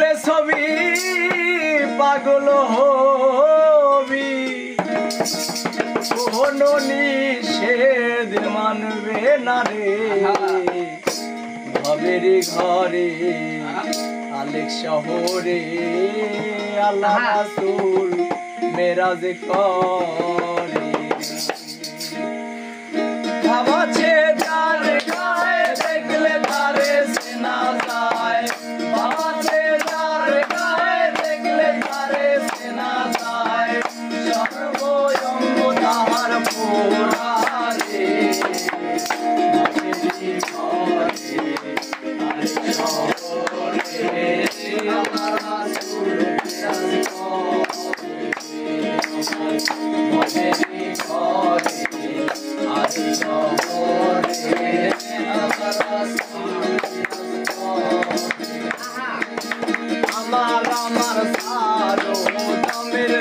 দেখলে ছবি পাগল হবি, কোনো নিষেধ মানবে না রে। ভবের ঘরে আলেক শহরে আল্লাহ রাসূল মেরাজ করে। ভাবাছে যার গায়ে দেখলে তারে চেনা যায়, ভাবাছে যার গায়ে দেখলে তারে চেনা যায়। সর্বঙ্গ তাহার পোড়ারে আমার সারো দমের